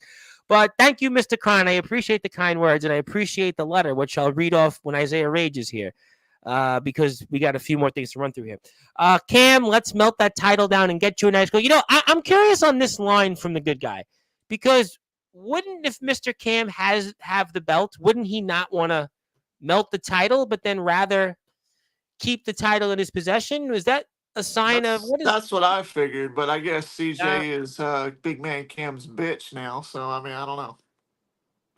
But thank you, Mr. Khan. I appreciate the kind words, and I appreciate the letter, which I'll read off when Isaiah Rage is here. Because we got a few more things to run through here. Cam, let's melt that title down and get you a nice goal. You know, I'm curious on this line from the good guy because wouldn't if Mr. Cam have the belt, wouldn't he not want to melt the title, but then rather keep the title in his possession? Is that a sign of That's what is? that's what I figured, but I guess Uh, CJ is big man Cam's bitch now. So I mean, I don't know.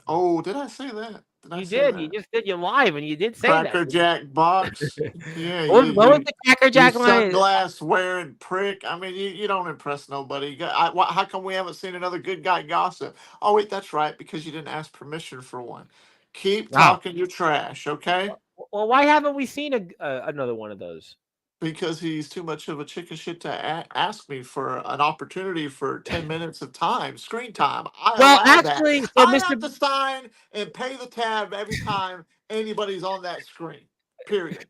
Oh, did I say that? Did I you say did. You that? just did. You live, and you did say that. Cracker Jack box. Yeah, What was the Cracker you Jack line? sunglass wearing prick. I mean, you don't impress nobody. How come we haven't seen another good guy gossip? Oh wait, that's right, because you didn't ask permission for one. Keep Wow. talking your trash, okay? Well, why haven't we seen another one of those? Because he's too much of a chicken shit to ask me for an opportunity for 10 minutes of time, screen time. I Well, allow that. actually, so I Mr. have to sign and pay the tab every time anybody's on that screen. Period.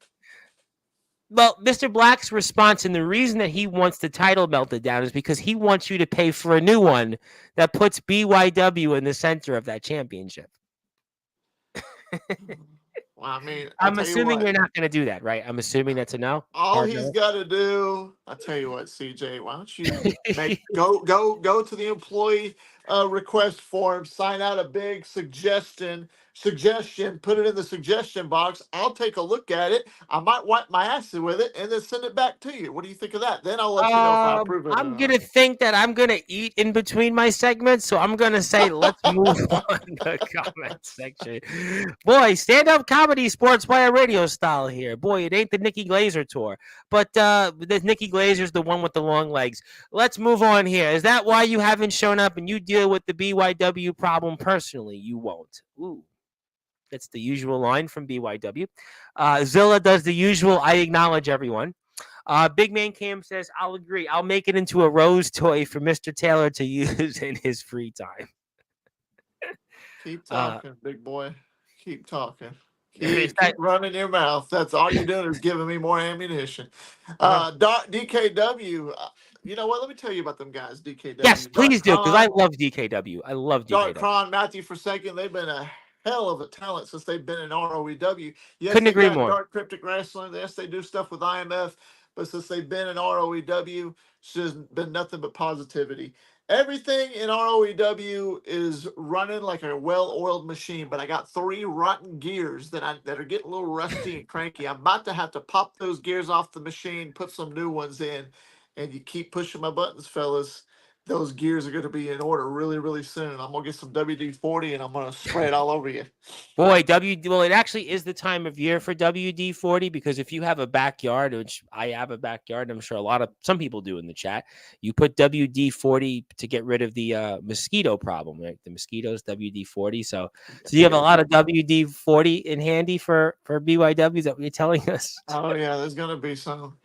Well, Mr. Black's response and the reason that he wants the title melted down is because he wants you to pay for a new one that puts BYW in the center of that championship. Well, I mean, I I'm tell you assuming what, you're not going to do that, right? I'm assuming that's a no. all Hard he's no. got to do, I tell you what, CJ, why don't you go to the employee request form, sign out a big suggestion, put it in the suggestion box. I'll take a look at it. I might wipe my ass with it and then send it back to you. What do you think of that? Then I'll let you know if I approve it I'm or gonna think that I'm gonna eat in between my segments, so I'm gonna say let's move not. on to the comment section. Boy, stand-up comedy, Sportzwire radio style here. Boy, it ain't the Nikki Glazer tour, but the Nikki Glazer's the one with the long legs. Let's move on here. Is that why you haven't shown up and you deal with the BYW problem personally? You won't. Ooh. That's the usual line from BYW. Zilla does the usual. I acknowledge everyone. Big Man Cam says, I'll agree. I'll make it into a rose toy for Mr. Taylor to use in his free time. Keep Uh, talking, big boy. Keep talking. is Keep that, running your mouth. That's all you're doing is giving me more ammunition. uh, DKW. You know what? Let me tell you about them guys. yes, DKW. Dark please do, because I Con, love DKW. I love Dark DKW. Cron, Matthew Forsaken. They've been a hell of a talent since they've been in ROEW. Yes, Couldn't they agree got more. Dark Cryptic Wrestling. Yes, they do stuff with IMF. But since they've been in ROEW, it's just been nothing but positivity. Everything in ROEW is running like a well-oiled machine, but I got three rotten gears that are getting a little rusty and cranky. I'm about to have to pop those gears off the machine, put some new ones in, and you keep pushing my buttons, fellas. Those gears are going to be in order really, really soon. I'm gonna get some WD-40 and I'm gonna spray it all over you. Boy, well, it actually is the time of year for WD-40 because if you have a backyard, which I have a backyard, I'm sure some people do in the chat, you put WD-40 to get rid of the mosquito problem, right? The mosquitoes, WD-40. So you have a Yes. lot of WD-40 in handy for BYW. Is that what you're telling us? Oh yeah, there's gonna be some.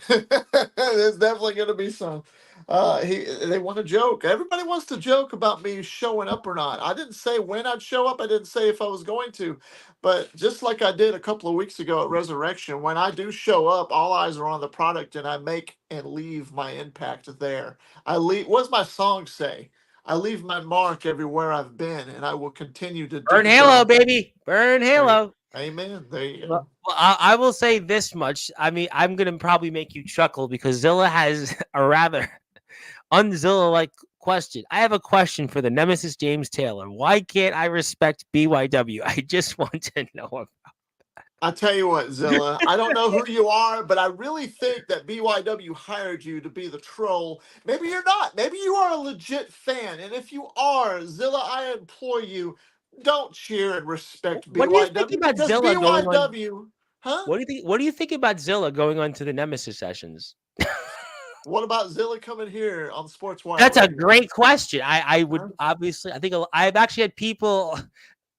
There's definitely gonna be some. They want to joke. Everybody wants to joke about me showing up or not. I didn't say when I'd show up. I didn't say if I was going to, but just like I did a couple of weeks ago at Resurrection, when I do show up, all eyes are on the product, and I make and leave my impact there. I leave. What's my song say? I leave my mark everywhere I've been, and I will continue to Burn do Halo, so. baby. Burn Hey, Halo. amen. There you Well, go. I will say this much. I mean, I'm going to probably make you chuckle because Zilla has a rather unzilla like question. I have a question for the Nemesis James Taylor. Why can't I respect BYW? I just want to know. I tell you what, Zilla, I don't know who you are, but I really think that BYW hired you to be the troll. Maybe you're not. Maybe you are a legit fan. And if you are, Zilla, I implore you, don't cheer and respect What do you think BYW about because Zilla going on? BYW, huh? What do you think? What do you think about Zilla going on to the Nemesis sessions? What about Zilla coming here on Sportswire That's a Radio? great question. I would Huh? obviously. I think I've actually had people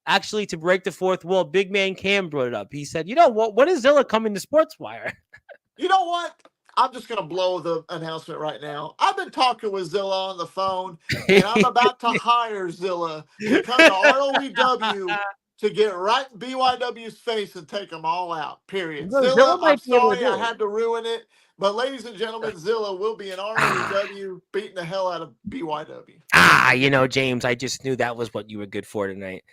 actually to break the fourth wall. Big man Cam brought it up. He said, "You know what? When is Zilla coming to Sportswire?" You know what? I'm just going to blow the announcement right now. I've been talking with Zilla on the phone, and I'm about to hire Zilla to come to ROEW to get right in BYW's face and take them all out. Period. No, Zilla Zilla, I'm might be able to sorry I do it. had to ruin it, but ladies and gentlemen, Zilla will be in ROEW beating the hell out of BYW. James, I just knew that was what you were good for tonight.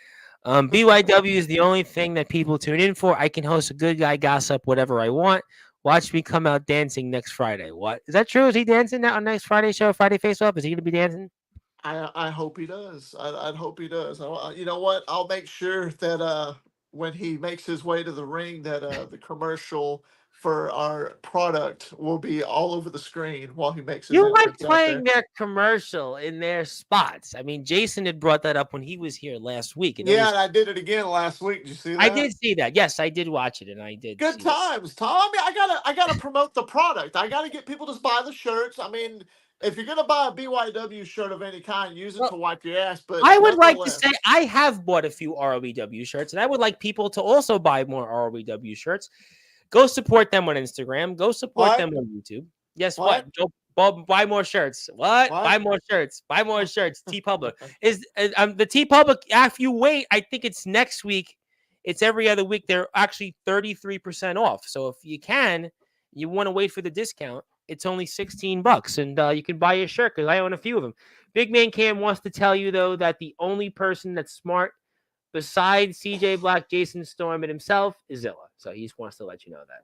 BYW is the only thing that people tune in for. I can host a good guy gossip, whatever I want. Watch me come out dancing next Friday. What is that true? Is he dancing on next Friday show? Friday Face Off? Is he going to be dancing? I hope he does. I'd hope he does. You know what? I'll make sure that when he makes his way to the ring, that the commercial for our product will be all over the screen while he makes his You like entrance out playing there. their commercial in their spots. I mean, Jason had brought that up when he was here last week, and it Yeah, was. and I did it again last week. Did you see I that? did see that. Yes, I did watch it, and I did Good see that. times, Tom. I gotta promote the product. I gotta get people to buy the shirts. I mean, if you're gonna buy a BYW shirt of any kind, use it Well, to wipe your ass. But I would like to say nonetheless, I have bought a few ROEW shirts, and I would like people to also buy more ROEW shirts. Go support them on Instagram. Go support what? them on YouTube. Yes, what? What? Go buy more shirts. What? Buy What? more shirts. Buy more shirts. T Public is the T Public. After you wait, I think it's next week. It's every other week. They're actually 33% off. So if you want to wait for the discount. It's only $16, and you can buy a shirt because I own a few of them. Big Man Cam wants to tell you though that the only person that's smart besides CJ Black, Jason Storm, and himself is Zilla. So he just wants to let you know that.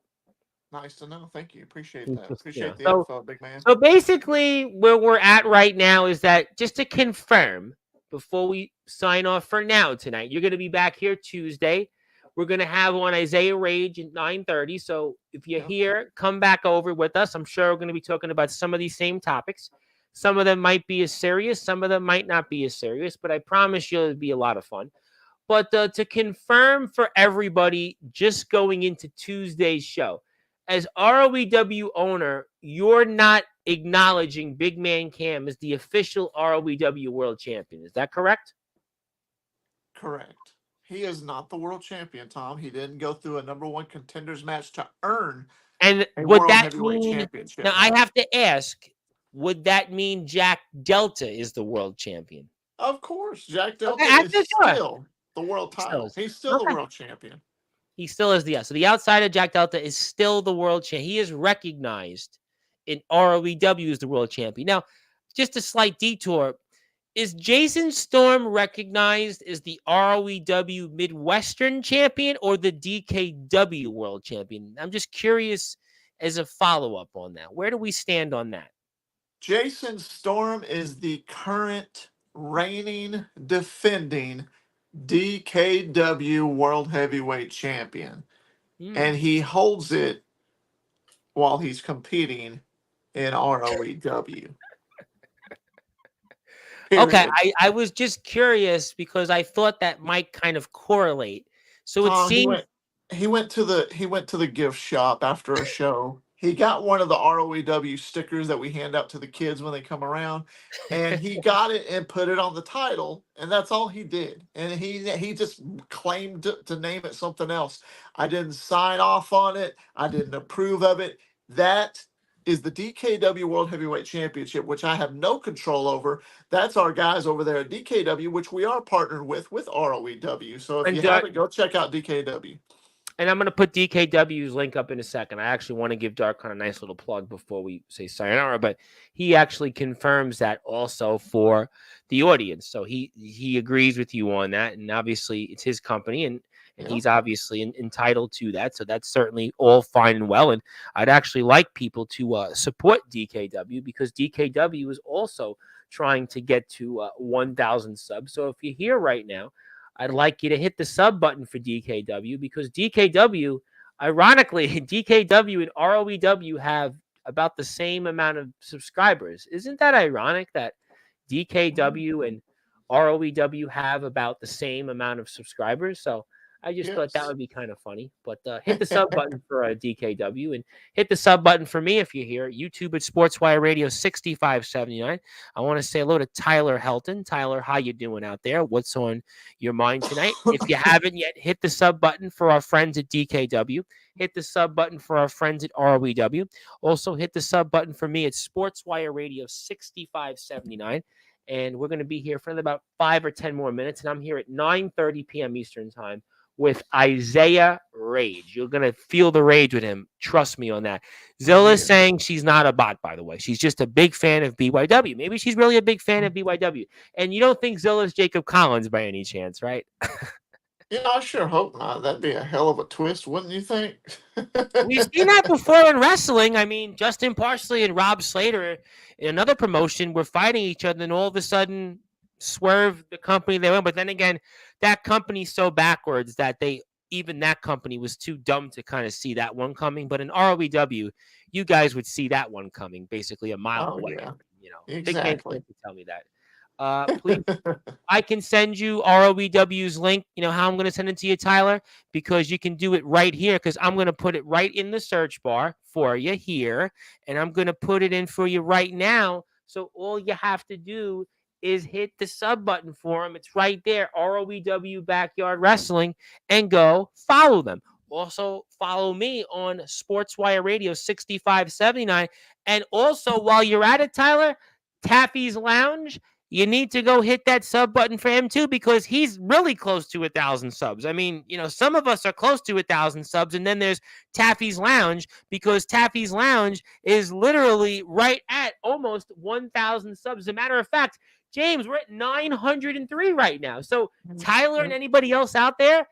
Nice to know. Thank you. Appreciate that. Just, Appreciate the so info, big man. so basically, where we're at right now is that just to confirm before we sign off for now tonight, you're going to be back here Tuesday. We're going to have on Isaiah Rage at 9:30. So if you're Yeah. here, come back over with us. I'm sure we're going to be talking about some of these same topics. Some of them might be as serious, some of them might not be as serious, but I promise you it'll be a lot of fun. But to confirm for everybody, just going into Tuesday's show, as ROEW owner, you're not acknowledging Big Man Cam as the official ROEW world champion. Is that correct? Correct. He is not the world champion, Tom. He didn't go through a number one contenders match to earn And a would world that heavyweight mean, championship now I match. have to ask, would that mean Jack Delta is the world champion? Of course, Jack Okay, Delta I'm is just sure. still the world He still title. is. He's still the Okay. world champion. He still is the, yeah. So the outside of Jack Delta is still the world champion. He is recognized in ROEW as the world champion. Now, just a slight detour. Is Jason Storm recognized as the ROEW Midwestern champion or the DKW world champion? I'm just curious as a follow up on that. Where do we stand on that? Jason Storm is the current reigning, defending DKW World Heavyweight Champion. And Hmm. he holds it while he's competing in ROEW. Okay, Period. I was just curious because I thought that might kind of correlate. So it Tom, seems he went to the gift shop after a show. He got one of the ROEW stickers that we hand out to the kids when they come around, and he got it and put it on the title, and that's all he did. And he just claimed to name it something else. I didn't sign off on it. I didn't approve of it. That is the DKW World Heavyweight Championship, which I have no control over. That's our guys over there at DKW, which we are partnered with ROEW. So if you and haven't, go check out DKW. And I'm going to put DKW's link up in a second. I actually want to give Dark a nice little plug before we say sayonara, but he actually confirms that also for the audience. So he agrees with you on that, and obviously it's his company, and Yeah. he's obviously entitled to that. So that's certainly all fine and well. And I'd actually like people to support DKW because DKW is also trying to get to 1,000 subs. So if you're here right now, I'd like you to hit the sub button for DKW because DKW, ironically, DKW and ROEW have about the same amount of subscribers. Isn't that ironic that DKW and ROEW have about the same amount of subscribers? So I just thought that Yes. would be kind of funny. But hit the sub button for DKW and hit the sub button for me if you're here. YouTube at Sportswire Radio 6579. I want to say hello to Tyler Helton. Tyler, how you doing out there? What's on your mind tonight? If you haven't yet, hit the sub button for our friends at DKW. Hit the sub button for our friends at ROEW. Also, hit the sub button for me at Sportswire Radio 6579. And we're going to be here for about 5 or 10 more minutes. And I'm here at 9:30 p.m. Eastern Time with Isaiah Rage. You're going to feel the rage with him. Trust me on that. Zilla's Yeah. saying she's not a bot, by the way. She's just a big fan of BYW. Maybe she's really a big fan of BYW. And you don't think Zilla's Jacob Collins by any chance, right? Yeah, I sure hope not. That'd be a hell of a twist, wouldn't you think? We've seen that before in wrestling. I mean, Justin Parsley and Rob Slater in another promotion were fighting each other, and all of a sudden, Swerve, the company they went. But then again, that company's so backwards that even that company was too dumb to kind of see that one coming. But in ROEW, you guys would see that one coming basically a mile Oh away. yeah, Big man exactly. can't tell me that. Please, I can send you ROEW's link. You know how I'm going to send it to you, Tyler? Because you can do it right here because I'm going to put it right in the search bar for you here. And I'm going to put it in for you right now. So all you have to do is hit the sub button for them. It's right there, ROEW Backyard Wrestling, and go follow them. Also, follow me on Sportswire Radio 6579. And also, while you're at it, Tyler, Taffy's Lounge, you need to go hit that sub button for him too because he's really close to 1,000 subs. I mean, some of us are close to 1,000 subs, and then there's Taffy's Lounge because Taffy's Lounge is literally right at almost 1,000 subs. As a matter of fact, James, we're at 903 right now. So Tyler and anybody else out there,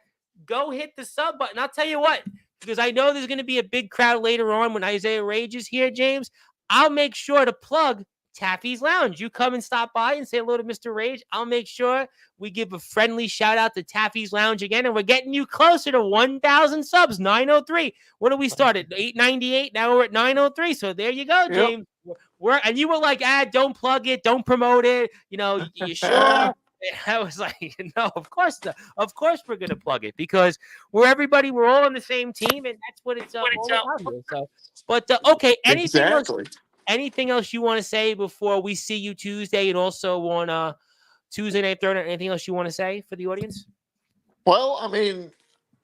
go hit the sub button. I'll tell you what, because I know there's going to be a big crowd later on when Isaiah Rage is here, James. I'll make sure to plug Taffy's Lounge. You come and stop by and say hello to Mr. Rage. I'll make sure we give a friendly shout out to Taffy's Lounge again, and we're getting you closer to 1,000 subs. 903. What do we start at? 898. Now we're at 903. So there you go, Yep. James. And you were like, don't plug it, don't promote it. You sure? I was like, no, of course not. Of course we're gonna plug it because we're all on the same team, and that's what it's all about here. So, but okay, Exactly. anything else you want to say before we see you Tuesday and also on Tuesday night, Thursday? Anything else you want to say for the audience? Well, I mean,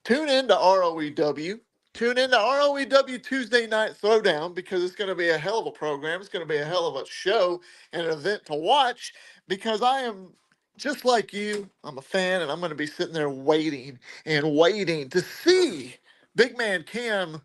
tune in to ROEW. Tune in to ROEW Tuesday Night Throwdown because it's going to be a hell of a program. It's going to be a hell of a show and an event to watch because I am just like you. I'm a fan and I'm going to be sitting there waiting and waiting to see Big Man Cam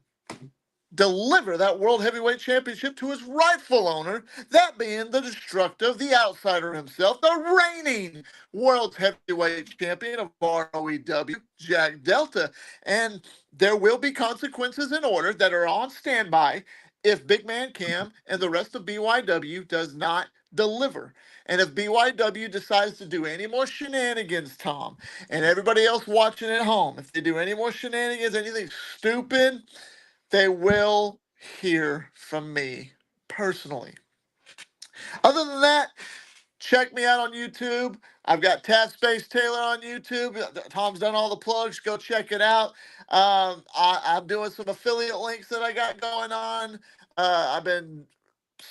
deliver that World Heavyweight Championship to his rightful owner, that being the Destructive, the Outsider himself, the reigning World Heavyweight Champion of ROEW, Jack Delta. And there will be consequences in order that are on standby if Big Man Cam and the rest of BYW does not deliver. And if BYW decides to do any more shenanigans, Tom, and everybody else watching at home, if they do any more shenanigans, anything stupid, they will hear from me personally. Other than that, check me out on YouTube. I've got Tap Space Taylor on YouTube. Tom's done all the plugs. Go check it out. I'm doing some affiliate links that I got going on. I've been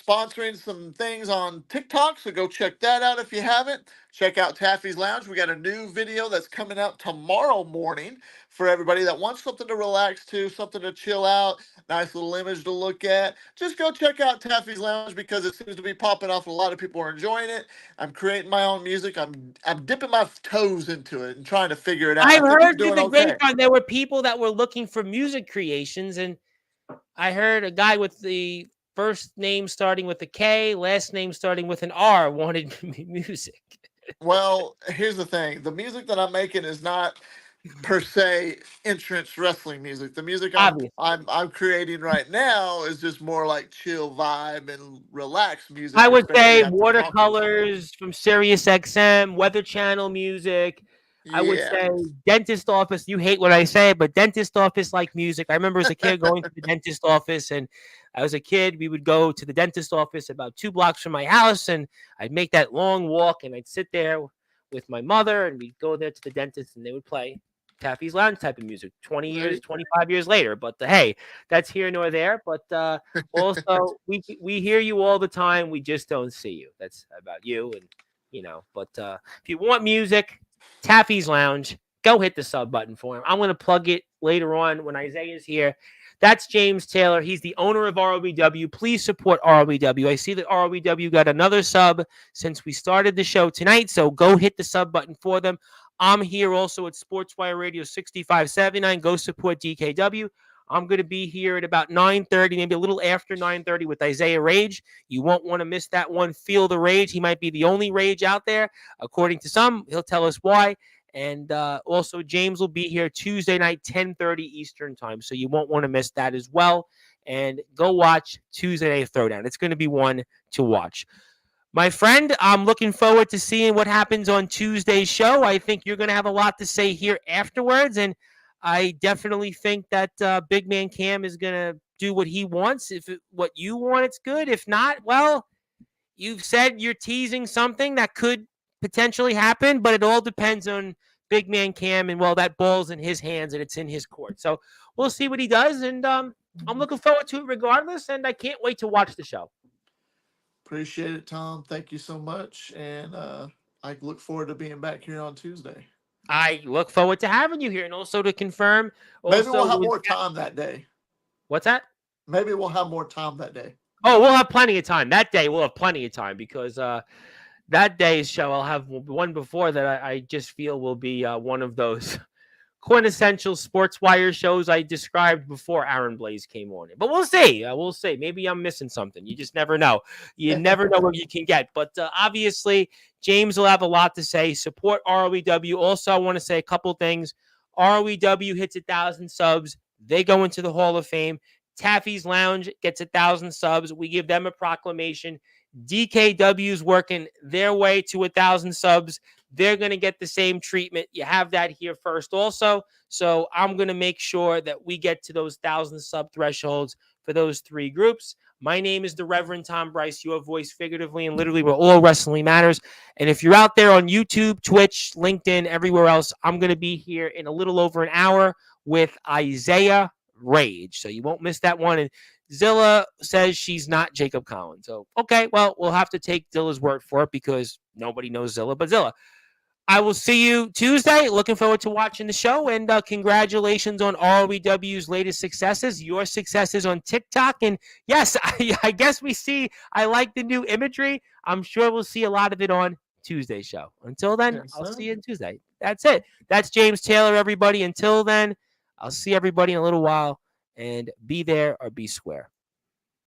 sponsoring some things on TikTok, so go check that out if you haven't. Check out Taffy's Lounge. We got a new video that's coming out tomorrow morning for everybody that wants something to relax to, something to chill out, nice little image to look at. Just go check out Taffy's Lounge because it seems to be popping off and a lot of people are enjoying it. I'm creating my own music. I'm dipping my toes into it and trying to figure it out. I've I think it's heard through doing the okay. grapevine there were people that were looking for music creations, and I heard a guy with the first name starting with a K, last name starting with an R wanted music. Well, here's the thing. The music that I'm making is not per se entrance wrestling music. The music Obvious. I'm creating right now is just more like chill vibe and relaxed music, I would especially say after talking. watercolors from Sirius XM, Weather Channel music. I would Yeah. say dentist office. You hate what I say, but dentist office like music. I remember as a kid going to the dentist office, and I was a kid. We would go to the dentist office about 2 blocks from my house, and I'd make that long walk, and I'd sit there with my mother, and we'd go there to the dentist, and they would play Taffy's Lounge type of music. 20 years, 25 years later, but hey, that's here nor there. But also, we hear you all the time. We just don't see you. That's about you, and But if you want music, Taffy's Lounge, go hit the sub button for him. I'm going to plug it later on when Isaiah's here. That's James Taylor. He's the owner of ROBW. Please support ROBW. I see that ROBW got another sub since we started the show tonight, so go hit the sub button for them. I'm here also at Sportswire Radio 6579. Go support DKW. I'm going to be here at about 9:30, maybe a little after 9:30 with Isaiah Rage. You won't want to miss that one. Feel the Rage. He might be the only Rage out there, according to some. He'll tell us why. And also, James will be here Tuesday night, 10:30 Eastern time. So you won't want to miss that as well. And go watch Tuesday Night Throwdown. It's going to be one to watch. My friend, I'm looking forward to seeing what happens on Tuesday's show. I think you're going to have a lot to say here afterwards. And I definitely think that Big Man Cam is going to do what he wants. What you want, it's good. If not, well, you've said you're teasing something that could potentially happen, but it all depends on Big Man Cam. And, well, that ball's in his hands and it's in his court. So we'll see what he does. And I'm looking forward to it regardless. And I can't wait to watch the show. Appreciate it, Tom. Thank you so much. And I look forward to being back here on Tuesday. I look forward to having you here, and also to confirm. Maybe we'll have more time that day. What's that? Maybe we'll have more time that day. Oh, we'll have plenty of time. That day, we'll have plenty of time because that day's show, I'll have one before that I just feel will be one of those quintessential Sportswire shows I described before Aaron Blaze came on it. But we'll see. We'll see. Maybe I'm missing something. You just never know. You never know what you can get. But obviously, James will have a lot to say. Support ROEW. Also, I want to say a couple things. ROEW hits 1,000 subs. They go into the Hall of Fame. Taffy's Lounge gets 1,000 subs. We give them a proclamation. DKW's working their way to 1,000 subs. They're going to get the same treatment. You have that here first also. So I'm going to make sure that we get to those 1,000 sub thresholds for those three groups. My name is the Reverend Tom Bryce, your voice figuratively and literally where all wrestling matters. And if you're out there on YouTube, Twitch, LinkedIn, everywhere else, I'm going to be here in a little over an hour with Isaiah Rage. So you won't miss that one. And Zilla says she's not Jacob Collins. So, okay, well, we'll have to take Zilla's word for it because nobody knows Zilla but Zilla. I will see you Tuesday. Looking forward to watching the show. And congratulations on ROEW's latest successes, your successes on TikTok. And yes, I guess I like the new imagery. I'm sure we'll see a lot of it on Tuesday's show. Until then, yes, I'll see you on Tuesday. That's it. That's James Taylor, everybody. Until then, I'll see everybody in a little while. And be there or be square.